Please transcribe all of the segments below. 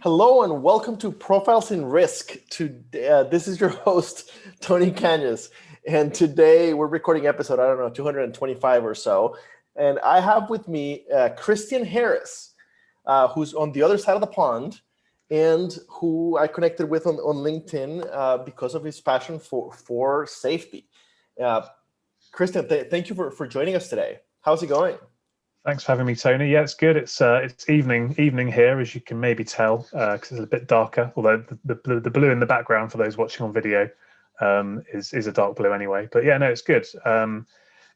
Hello and welcome to Profiles in Risk. This is your host, Tony Cañas. And today we're recording episode, 225 or so. And I have with me Christian Harris, who's on the other side of the pond and who I connected with on LinkedIn because of his passion for safety. Christian, thank you for joining us today. How's it going? Thanks for having me, Tony. Yeah, it's good. It's evening here, as you can maybe tell, because it's a bit darker. Although the blue in the background for those watching on video is a dark blue anyway. But yeah, no, it's good.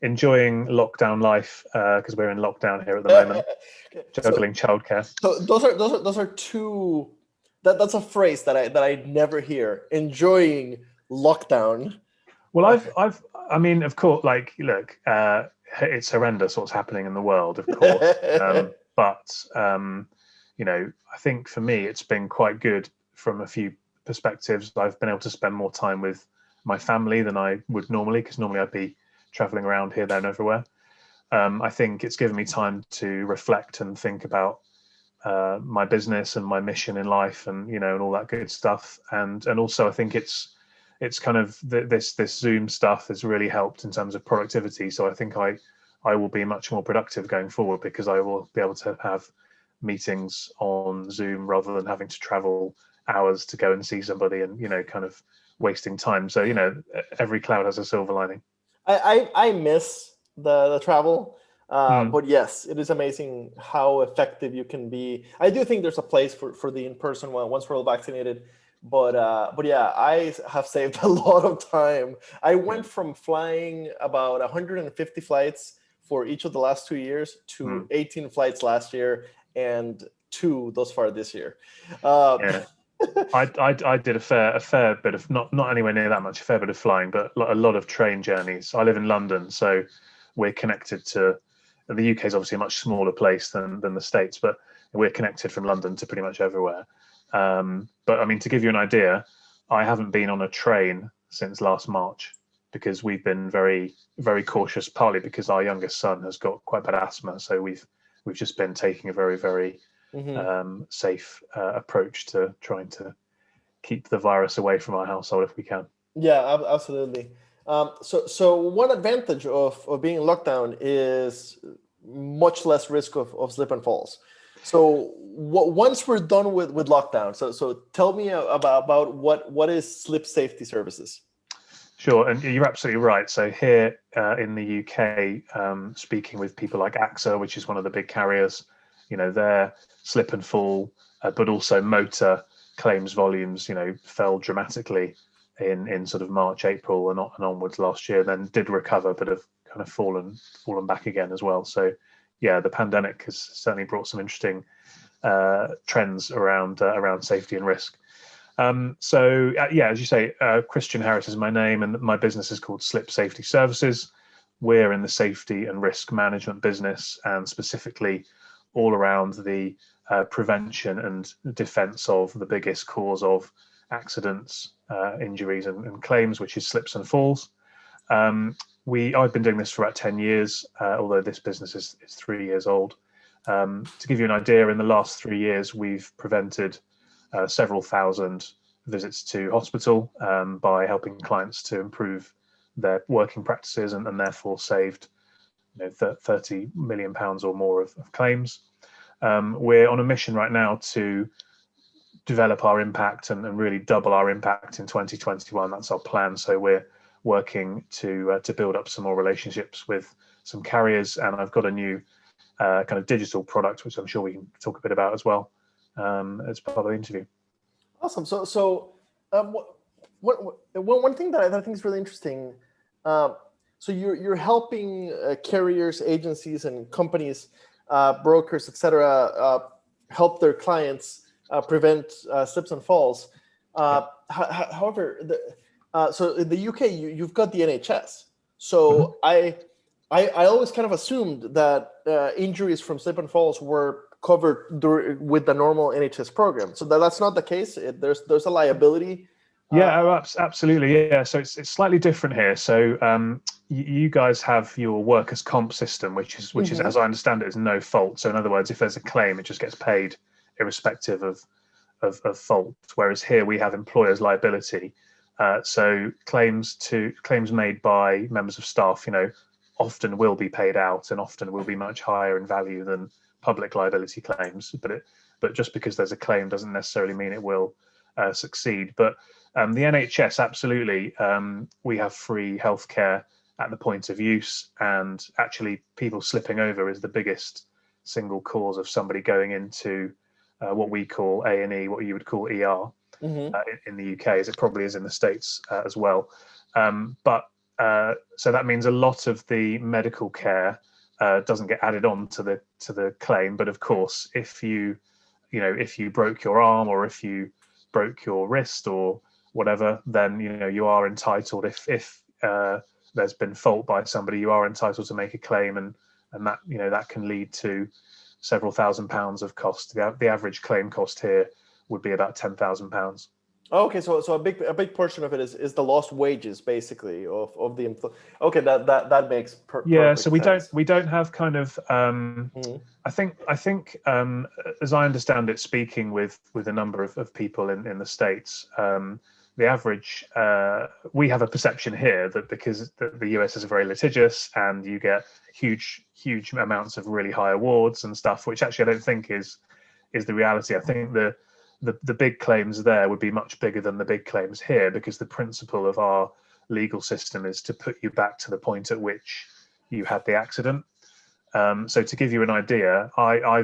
Enjoying lockdown life because we're in lockdown here at the moment. Juggling childcare. So those are two. That's a phrase that I never hear. Enjoying lockdown. Well, I mean, of course, like, look, it's horrendous what's happening in the world, of course. But I think for me, it's been quite good from a few perspectives. I've been able to spend more time with my family than I would normally, because normally I'd be traveling around here, there, and everywhere. I think it's given me time to reflect and think about my business and my mission in life, and all that good stuff. And also, I think it's kind of this Zoom stuff has really helped in terms of productivity. So I think I will be much more productive going forward because I will be able to have meetings on Zoom rather than having to travel hours to go and see somebody and, kind of wasting time. So, every cloud has a silver lining. I miss the travel, but yes, it is amazing how effective you can be. I do think there's a place for the in-person one once we're all vaccinated. But yeah, I have saved a lot of time. I went from flying about 150 flights for each of the last 2 years to 18 flights last year and 2 thus far this year. Yeah. I did a fair bit of not anywhere near that much, a fair bit of flying, but a lot of train journeys. I live in London, so we're connected to the UK is obviously a much smaller place than the States, but we're connected from London to pretty much everywhere. But I mean, to give you an idea, I haven't been on a train since last March because we've been very, very cautious, partly because our youngest son has got quite bad asthma. So we've just been taking a very, very safe approach to trying to keep the virus away from our household if we can. Yeah, absolutely. So one advantage of being in lockdown is much less risk of slip and falls. So once we're done with lockdown, so tell me about what is slip safety services. Sure, and you're absolutely right. So here in the UK, speaking with people like AXA, which is one of the big carriers, their slip and fall, but also motor claims volumes, fell dramatically in sort of March, April, and onwards last year. Then did recover, but have kind of fallen back again as well. So yeah, the pandemic has certainly brought some interesting trends around safety and risk. As you say, Christian Harris is my name, and my business is called Slip Safety Services. We're in the safety and risk management business, and specifically all around the prevention and defence of the biggest cause of accidents, injuries, and claims, which is slips and falls. I've been doing this for about 10 years, although this business is 3 years old. To give you an idea, in the last 3 years, we've prevented several thousand visits to hospital by helping clients to improve their working practices and therefore saved £30 million or more of claims. We're on a mission right now to develop our impact and really double our impact in 2021. That's our plan. So we're working to build up some more relationships with some carriers, and I've got a new kind of digital product, which I'm sure we can talk a bit about as well as part of the interview. Awesome. So one thing that I think is really interesting. So you're helping carriers, agencies, and companies, brokers, etc., help their clients prevent slips and falls. However, so in the UK, you've got the NHS. So I always kind of assumed that injuries from slip and falls were covered with the normal NHS program. So that's not the case. There's a liability. Yeah, absolutely. Yeah, so it's slightly different here. So you guys have your workers' comp system, which is, as I understand it, is no fault. So in other words, if there's a claim, it just gets paid irrespective of of fault, whereas here we have employer's liability. So claims made by members of staff, often will be paid out and often will be much higher in value than public liability claims. But just because there's a claim doesn't necessarily mean it will succeed. But the NHS, absolutely, we have free healthcare at the point of use, and actually people slipping over is the biggest single cause of somebody going into what we call A&E, what you would call ER in the UK, as it probably is in the States as well. So that means a lot of the medical care doesn't get added on to the claim. But of course, if you broke your arm, or if you broke your wrist or whatever, then you are entitled, if there's been fault by somebody, you are entitled to make a claim, and that that can lead to several £1,000s of cost. The average claim cost here would be about £10,000. Okay, so a big portion of it is the lost wages, basically, of the employee. Okay, that makes yeah. So sense. we don't have kind of I think as I understand it, speaking with a number of people in the States, the average, we have a perception here that because the US is very litigious and you get huge amounts of really high awards and stuff, which actually I don't think is the reality. I think the big claims there would be much bigger than the big claims here, because the principle of our legal system is to put you back to the point at which you had the accident. So to give you an idea, I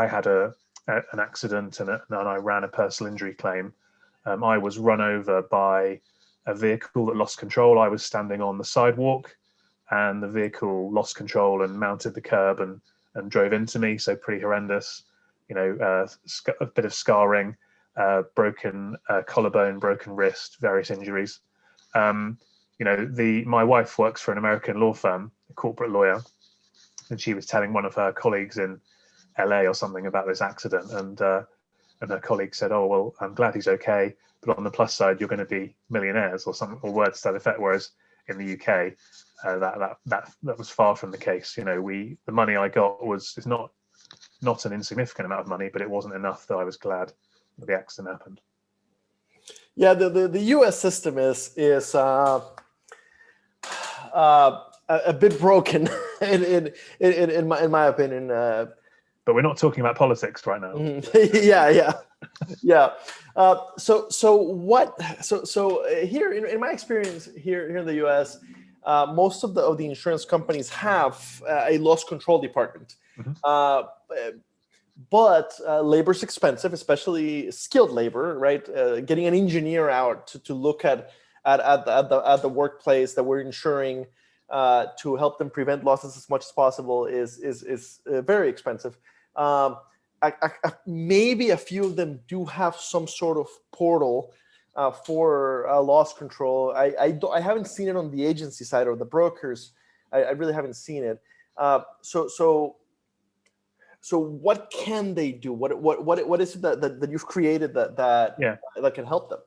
had an accident and I ran a personal injury claim. I was run over by a vehicle that lost control. I was standing on the sidewalk, and the vehicle lost control and mounted the curb and drove into me. So pretty horrendous. A bit of scarring, broken collarbone, broken wrist, various injuries. My wife works for an American law firm, a corporate lawyer, and she was telling one of her colleagues in LA or something about this accident, and her colleague said, "Oh well, I'm glad he's okay, but on the plus side, you're going to be millionaires," or words to that effect. Whereas in the UK, that was far from the case. The money I got is not an insignificant amount of money, but it wasn't enough that I was glad that the accident happened. Yeah, the U.S. system is a bit broken in my opinion. But we're not talking about politics right now. Yeah. So here in my experience here in the U.S., most of the insurance companies have a loss control department. But labor's expensive, especially skilled labor, right? Getting an engineer out to look at the workplace that we're insuring to help them prevent losses as much as possible is very expensive. Maybe a few of them do have some sort of portal for loss control. I haven't seen it on the agency side or the brokers. I really haven't seen it. So what can they do? What is it that you've created that can help them?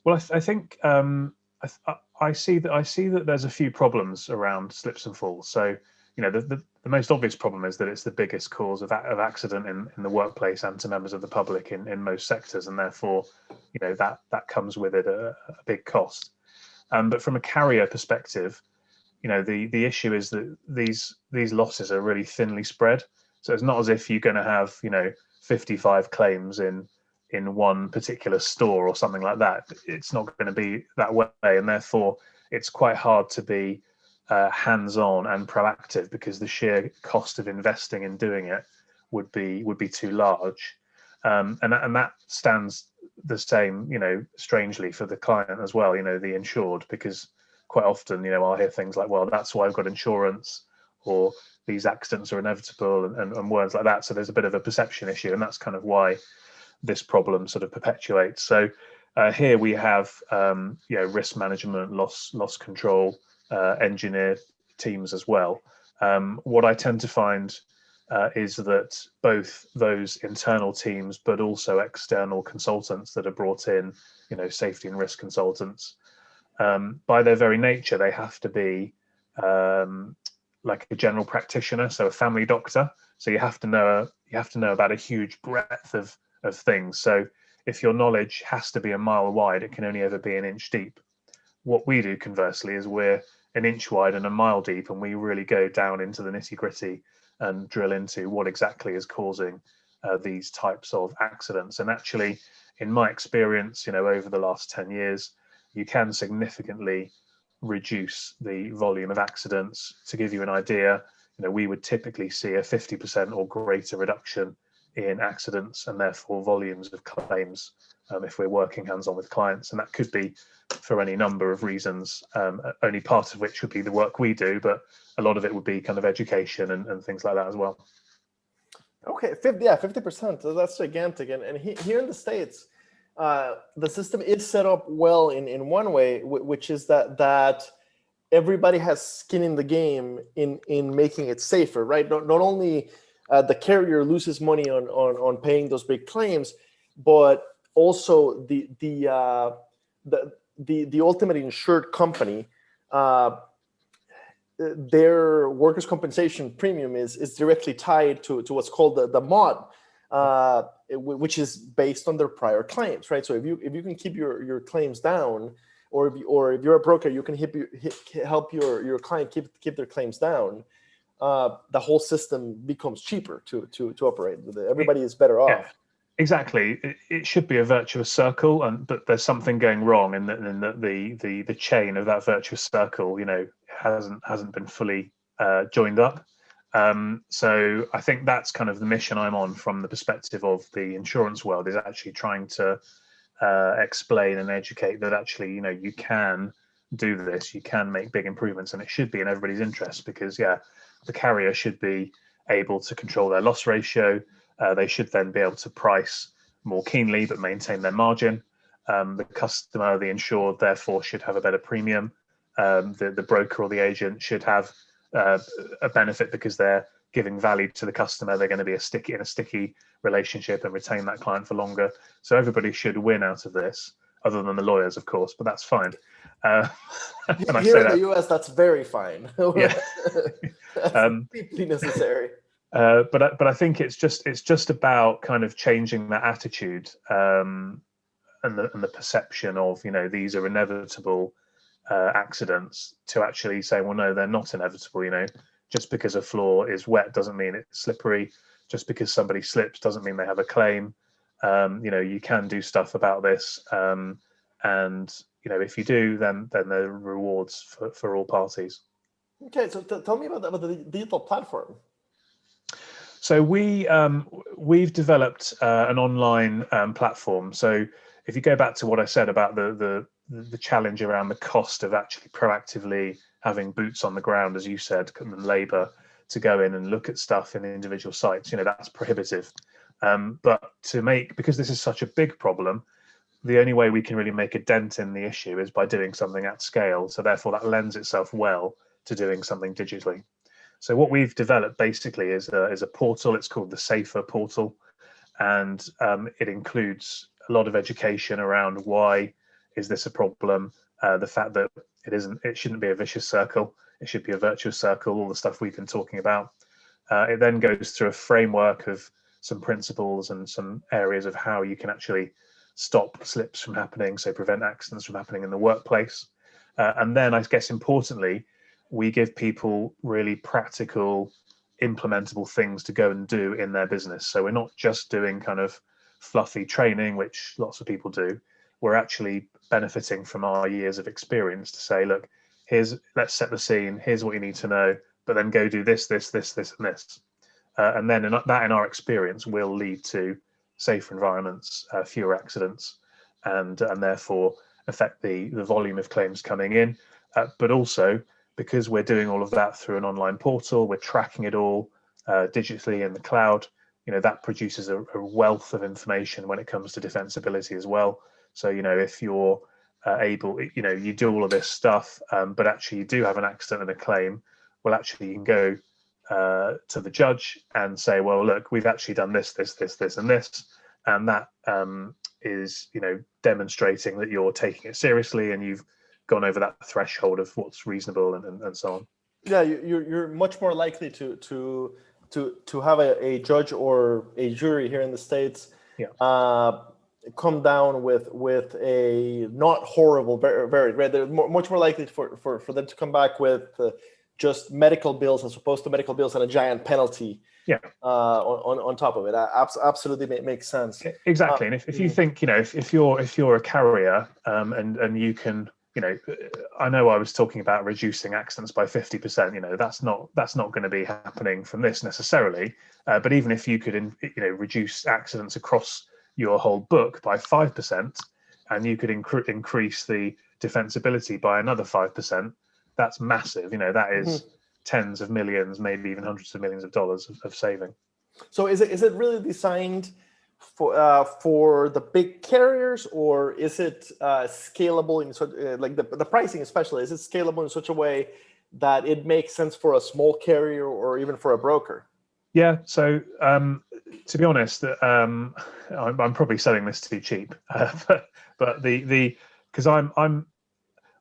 Well, I think I see that there's a few problems around slips and falls. So the most obvious problem is that it's the biggest cause of accident in the workplace and to members of the public in most sectors, and therefore that comes with it a big cost. But from a carrier perspective, the issue is that these losses are really thinly spread. So it's not as if you're going to have 55 claims in one particular store or something like that. It's not going to be that way, and therefore it's quite hard to be hands-on and proactive, because the sheer cost of investing in doing it would be too large, and that stands the same, strangely, for the client as well, the insured, because quite often, I'll hear things like, "Well, that's why I've got insurance," or "these accidents are inevitable," and words like that. So there's a bit of a perception issue, and that's kind of why this problem sort of perpetuates. So here we have risk management, loss control, engineer teams as well. What I tend to find is that both those internal teams, but also external consultants that are brought in, safety and risk consultants, by their very nature, they have to be like a general practitioner, so a family doctor. So you have to know about a huge breadth of of things. So if your knowledge has to be a mile wide, it can only ever be an inch deep. What we do, conversely, is we're an inch wide and a mile deep, and we really go down into the nitty gritty and drill into what exactly is causing these types of accidents. And actually, in my experience, over the last 10 years, you can significantly reduce the volume of accidents. To give you an idea, we would typically see a 50% or greater reduction in accidents and therefore volumes of claims if we're working hands-on with clients. And that could be for any number of reasons, only part of which would be the work we do, but a lot of it would be kind of education and things like that as well. Okay, 50%. That's gigantic. And here in the States, the system is set up well in one way, which is that everybody has skin in the game in making it safer, right? Not only the carrier loses money on paying those big claims, but also the ultimate insured company, their workers' compensation premium is directly tied to what's called the mod, which is based on their prior claims, right? So if you can keep your claims down, or if you're a broker, you can help your client keep their claims down, the whole system becomes cheaper to operate. Everybody is better off. Yeah. Exactly, it should be a virtuous circle, but there's something going wrong in the chain of that virtuous circle. Hasn't been fully joined up. So I think that's kind of the mission I'm on from the perspective of the insurance world, is actually trying to explain and educate that actually you can do this, you can make big improvements, and it should be in everybody's interest, because the carrier should be able to control their loss ratio. They should then be able to price more keenly but maintain their margin. The customer, the insured, therefore should have a better premium. The broker or the agent should have a benefit because they're giving value to the customer. They're going to be in a sticky relationship and retain that client for longer. So everybody should win out of this, other than the lawyers, of course, but that's fine. Here in the US, that's very fine. Yeah. That's deeply necessary. But I think it's just about kind of changing that attitude and the perception of these are inevitable accidents, to actually say, well, no, they're not inevitable. Just because a floor is wet doesn't mean it's slippery. Just because somebody slips doesn't mean they have a claim. You can do stuff about this, and if you do, then there are rewards for all parties. Okay, so tell me about the digital platform. So we've developed an online platform. So if you go back to what I said about the challenge around the cost of actually proactively having boots on the ground, as you said, and labour to go in and look at stuff in individual sites, that's prohibitive. But because this is such a big problem, the only way we can really make a dent in the issue is by doing something at scale. So therefore that lends itself well to doing something digitally. So what we've developed basically is a portal. It's called the Safer Portal, and it includes a lot of education around why is this a problem, the fact that it shouldn't be a vicious circle, it should be a virtuous circle, all the stuff we've been talking about. It then goes through a framework of some principles and some areas of how you can actually stop slips from happening, so prevent accidents from happening in the workplace. And then I guess importantly, we give people really practical, implementable things to go and do in their business. So we're not just doing kind of fluffy training, which lots of people do. We're actually benefiting from our years of experience to say, look, let's set the scene. Here's what you need to know, but then go do this, and this. And then in our experience will lead to safer environments, fewer accidents, and therefore affect the volume of claims coming in. But also, because we're doing all of that through an online portal, we're tracking it all digitally in the cloud. That produces a wealth of information when it comes to defensibility as well. So if you're able, you do all of this stuff, but actually you do have an accident and a claim, well, actually you can go to the judge and say, well, look, we've actually done this, and this, and that is demonstrating that you're taking it seriously and you've gone over that threshold of what's reasonable and so on. Yeah, you're much more likely to have a judge or a jury here in the States Yeah. come down with a not horrible verdict, right? They're much more likely for them to come back with just medical bills as opposed to medical bills and a giant penalty. Yeah. On top of it, absolutely makes sense. Exactly, and if you think, if you're a carrier, and you can, I know I was talking about reducing accidents by 50%. That's not going to be happening from this necessarily. But even if you could, reduce accidents across your whole book by 5%, and you could increase the defensibility by another 5%, that's massive. That is tens of millions, maybe even hundreds of millions of dollars of saving. So is it really designed for the big carriers, or is it scalable in such like the pricing especially? Is it scalable in such a way that it makes sense for a small carrier or even for a broker? Yeah. So to be honest, I'm probably selling this too cheap, but because I'm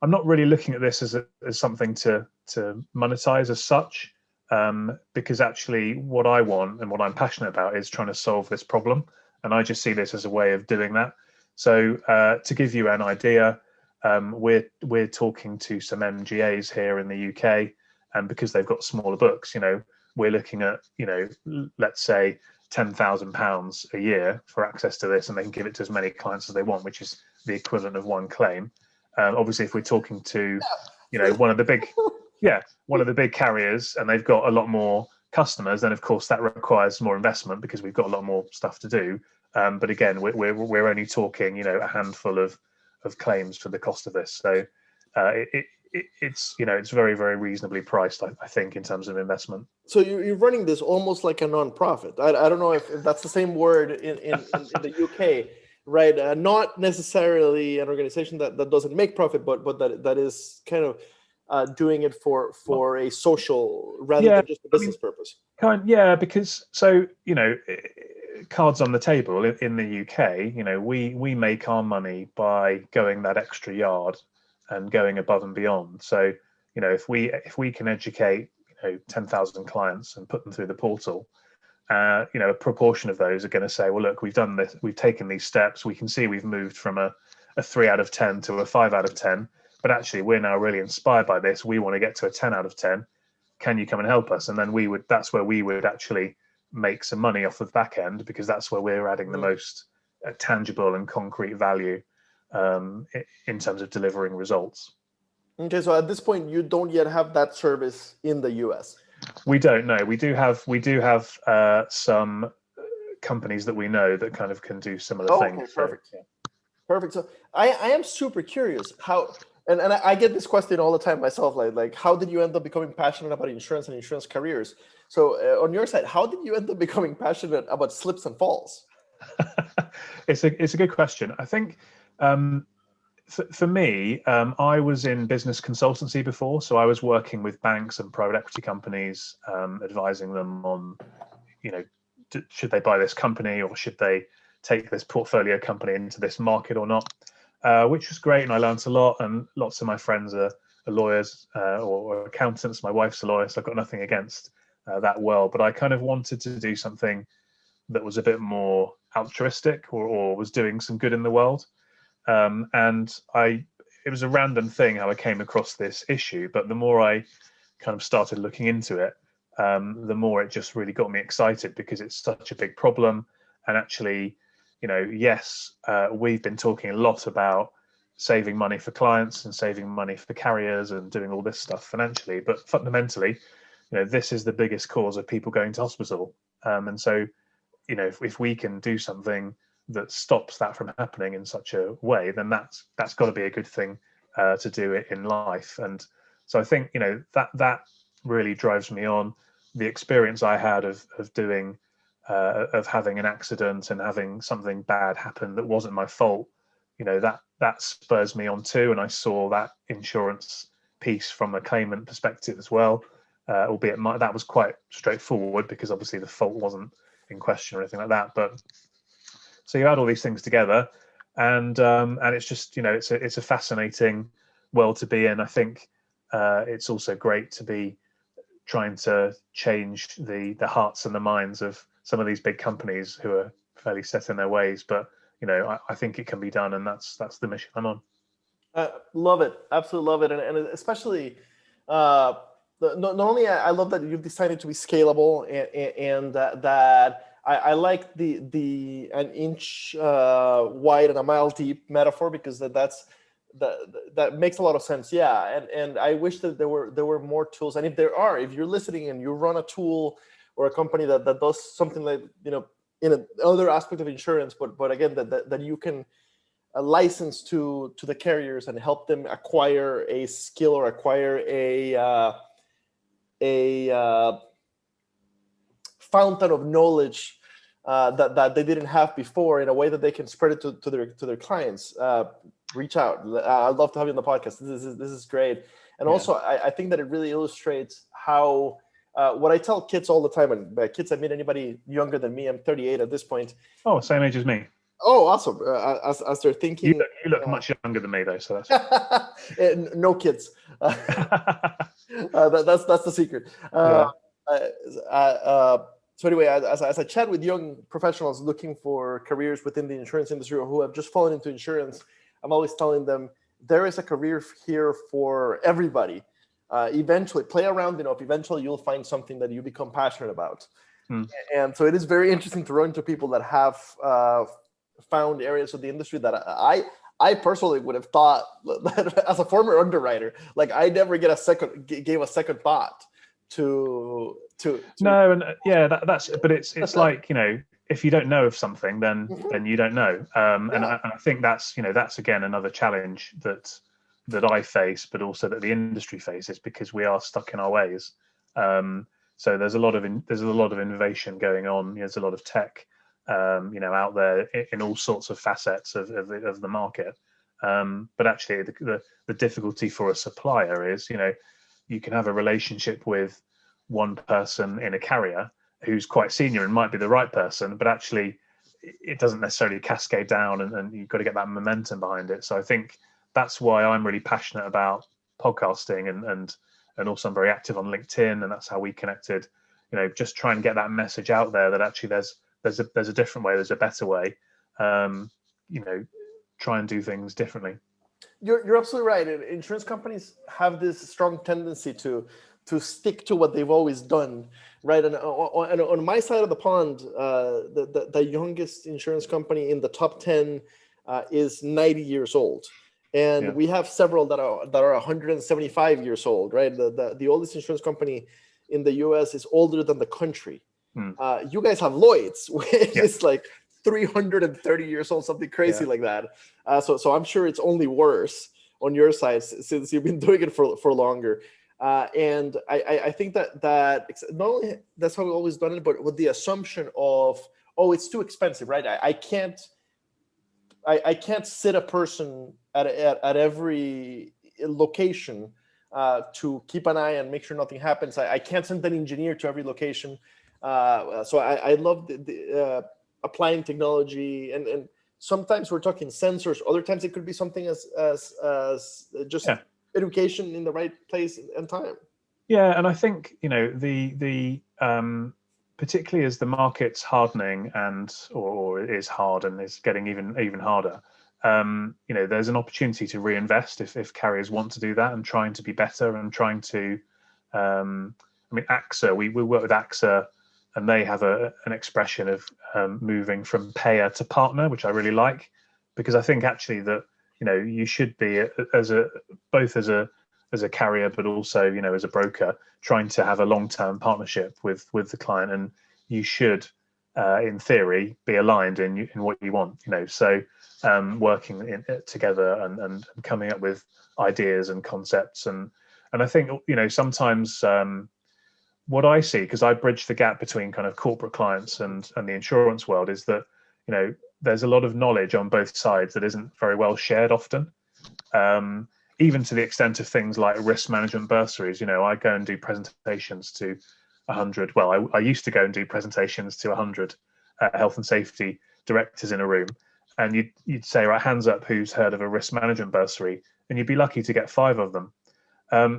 not really looking at this as something to monetize as such, because actually what I want and what I'm passionate about is trying to solve this problem, and I just see this as a way of doing that. So to give you an idea, we're talking to some MGAs here in the UK, and because they've got smaller books, we're looking at, let's say £10,000 a year for access to this, and they can give it to as many clients as they want, which is the equivalent of one claim. Obviously, if we're talking to, one of the big carriers, and they've got a lot more customers, then of course that requires more investment because we've got a lot more stuff to do. But again, we're only talking, a handful of claims for the cost of this. So it's very, very reasonably priced, I think, in terms of investment. So you're running this almost like a non-profit. I don't know if that's the same word in the UK, right? Not necessarily an organization that doesn't make profit, but that is kind of doing it for a social rather than just a business purpose. Because cards on the table in the UK, we make our money by going that extra yard and going above and beyond. So, if we can educate 10,000 clients and put them through the portal, a proportion of those are going to say, well, look, we've done this, we've taken these steps, we can see we've moved from a 3 out of 10 to a 5 out of 10, but actually we're now really inspired by this, we want to get to a 10 out of 10, can you come and help us? And then that's where we would actually make some money off of the back end, because that's where we're adding the most tangible and concrete value in terms of delivering results. Okay, so at this point, you don't yet have that service in the US. We don't know. We do have some companies that we know that kind of can do similar things. Okay, perfect. So, perfect. So I am super curious how, and I get this question all the time myself, like how did you end up becoming passionate about insurance and insurance careers? So on your side, how did you end up becoming passionate about slips and falls? It's a good question. I think for me, I was in business consultancy before, so I was working with banks and private equity companies, advising them on, should they buy this company or should they take this portfolio company into this market or not, which was great, and I learned a lot. And lots of my friends are lawyers or accountants. My wife's a lawyer, so I've got nothing against that world. But I kind of wanted to do something that was a bit more altruistic or was doing some good in the world. And it was a random thing how I came across this issue, but the more I kind of started looking into it, the more it just really got me excited, because it's such a big problem. And actually, yes, we've been talking a lot about saving money for clients and saving money for the carriers and doing all this stuff financially, but fundamentally, this is the biggest cause of people going to hospital. And so, if we can do something that stops that from happening in such a way, then that's got to be a good thing to do it in life. And so I think that really drives me on. The experience I had of doing of having an accident and having something bad happen that wasn't my fault, that spurs me on too. And I saw that insurance piece from a claimant perspective as well, albeit that was quite straightforward because obviously the fault wasn't in question or anything like that. But so you add all these things together, and it's just it's a fascinating world to be in. I think it's also great to be trying to change the hearts and the minds of some of these big companies who are fairly set in their ways, but I think it can be done, and that's the mission I'm on. Love it, absolutely love it, and especially not only I love that you've decided to be scalable, and that I like the an inch wide and a mile deep metaphor, because that makes a lot of sense. Yeah, and I wish that there were more tools, and if you're listening and you run a tool or a company that does something like in another aspect of insurance, but again that you can license to the carriers and help them acquire a skill or acquire a fountain of knowledge that they didn't have before, in a way that they can spread it to their clients. Reach out. I'd love to have you on the podcast. This is great. And also, I think that it really illustrates how what I tell kids all the time, and by kids I mean anybody younger than me. I'm 38 at this point. Oh, same age as me. Oh, awesome. As they're thinking, you look much younger than me, though, so that's no kids. That's the secret. So anyway, as I chat with young professionals looking for careers within the insurance industry, or who have just fallen into insurance, I'm always telling them there is a career here for everybody. Eventually, play around enough. Eventually, you'll find something that you become passionate about. And so it is very interesting to run into people that have found areas of the industry that I personally would have thought, that as a former underwriter, like I never gave a second thought to no, and that's but it's like, if you don't know of something, then you don't know, and I think that's again another challenge that I face, but also that the industry faces, because we are stuck in our ways. So there's a lot of innovation going on. There's a lot of tech out there in all sorts of facets of the market, but actually the difficulty for a supplier is you can have a relationship with one person in a carrier who's quite senior and might be the right person, but actually it doesn't necessarily cascade down, and you've got to get that momentum behind it. So I think that's why I'm really passionate about podcasting, and also I'm very active on LinkedIn, and that's how we connected. Just try and get that message out there that actually there's a different way, there's a better way. Try and do things differently. You're absolutely right. Insurance companies have this strong tendency to stick to what they've always done, right? And on my side of the pond, the youngest insurance company in the top 10 is 90 years old. And we have several that are 175 years old, right? The oldest insurance company in the US is older than the country. You guys have Lloyd's, which is like 330 years old, something crazy like that. So I'm sure it's only worse on your side, since you've been doing it for longer. And I think that not only that's how we've always done it, but with the assumption of, it's too expensive, right? I can't sit a person at every location to keep an eye and make sure nothing happens. I can't send an engineer to every location. So I love the applying technology, and sometimes we're talking sensors. Other times it could be something as just education in the right place and time. Yeah, and I think the particularly as the market's hardening or it is hard and it's getting even harder. There's an opportunity to reinvest if carriers want to do that, and trying to be better, and trying to. AXA, we work with AXA, and they have an expression of moving from payer to partner, which I really like, because I think actually that you should be both as a carrier, but also as a broker, trying to have a long-term partnership with the client, and you should in theory be aligned in what you want. So working together and coming up with ideas and concepts, and I think sometimes what I see, because I bridge the gap between kind of corporate clients and the insurance world, is that there's a lot of knowledge on both sides that isn't very well shared often, even to the extent of things like risk management bursaries. I go and do presentations to 100, well, I used to go and do presentations to 100 health and safety directors in a room, and you'd say, right, hands up who's heard of a risk management bursary, and you'd be lucky to get 5 of them.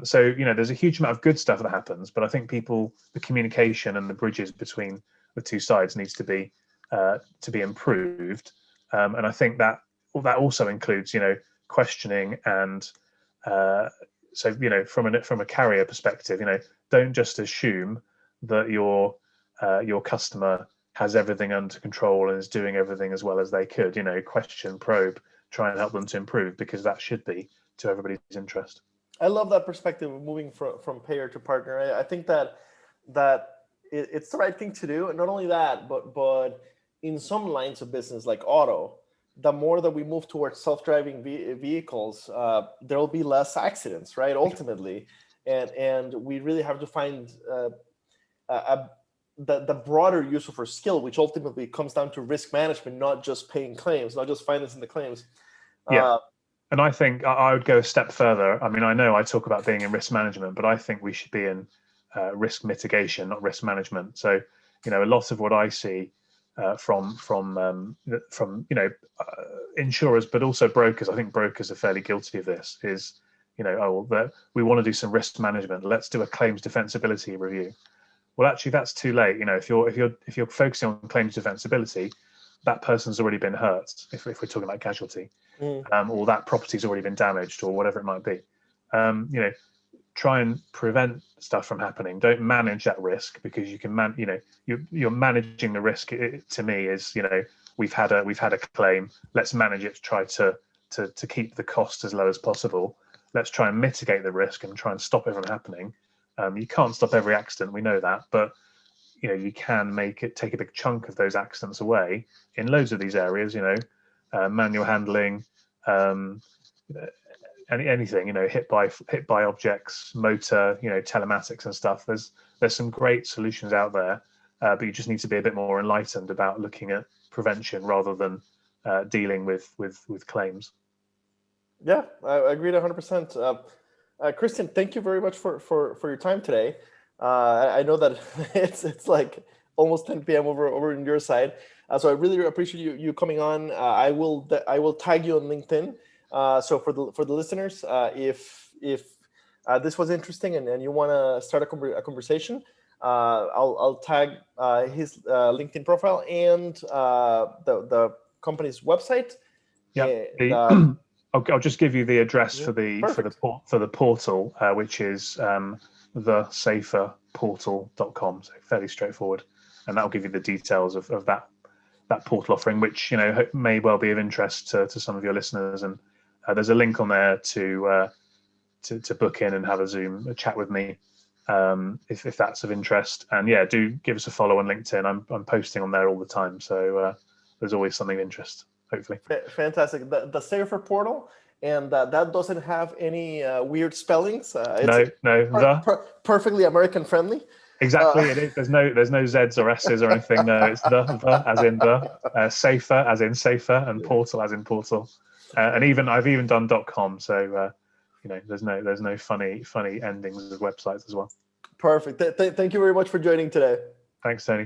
So there's a huge amount of good stuff that happens, but I think the communication and the bridges between the two sides needs to be to be improved. And I think that also includes, questioning and so, from a carrier perspective, don't just assume that your customer has everything under control and is doing everything as well as they could. Question, probe, try and help them to improve, because that should be to everybody's interest. I love that perspective of moving from payer to partner. I think that it's the right thing to do. And not only that, but in some lines of business like auto, the more that we move towards self-driving vehicles, there will be less accidents, right? Ultimately, and we really have to find the broader use of our skill, which ultimately comes down to risk management, not just paying claims, not just financing the claims. Yeah. And I think I would go a step further. I mean, I know I talk about being in risk management, but I think we should be in risk mitigation, not risk management. So, a lot of what I see from insurers, but also brokers, I think brokers are fairly guilty of this, is, we want to do some risk management. Let's do a claims defensibility review. Well, actually, that's too late. If you're focusing on claims defensibility, that person's already been hurt, if we're talking about casualty, or that property's already been damaged, or whatever it might be. Try and prevent stuff from happening. Don't manage that risk, because you can you're managing the risk. To me, is we've had a claim. Let's manage it to try to keep the cost as low as possible. Let's try and mitigate the risk and try and stop it from happening. You can't stop every accident, we know that, but you can take a big chunk of those accidents away in loads of these areas. Manual handling, anything, hit by objects, motor, telematics and stuff. There's some great solutions out there, but you just need to be a bit more enlightened about looking at prevention rather than dealing with claims. Yeah, I agree 100%. Christian, thank you very much for your time today. I know that it's like almost 10 p.m. over in your side, so I really appreciate you coming on. I will tag you on LinkedIn. So for the listeners, if this was interesting and you want to start a conversation, I'll tag his LinkedIn profile and the company's website. Yeah. I'll just give you the address for the portal, which is thesaferportal.com. So fairly straightforward, and that'll give you the details of that portal offering, which may well be of interest to some of your listeners. And there's a link on there to book in and have a chat with me, if that's of interest. And yeah, do give us a follow on LinkedIn. I'm posting on there all the time, so there's always something of interest, hopefully. Fantastic. The Safer Portal, and that doesn't have any weird spellings. Perfectly American friendly. Exactly, it is. There's no Z's or S's or anything. No, it's the as in the, safer as in safer, and portal as in portal. And I've even done .com. So there's no funny endings of websites as well. Perfect. Thank you very much for joining today. Thanks, Tony.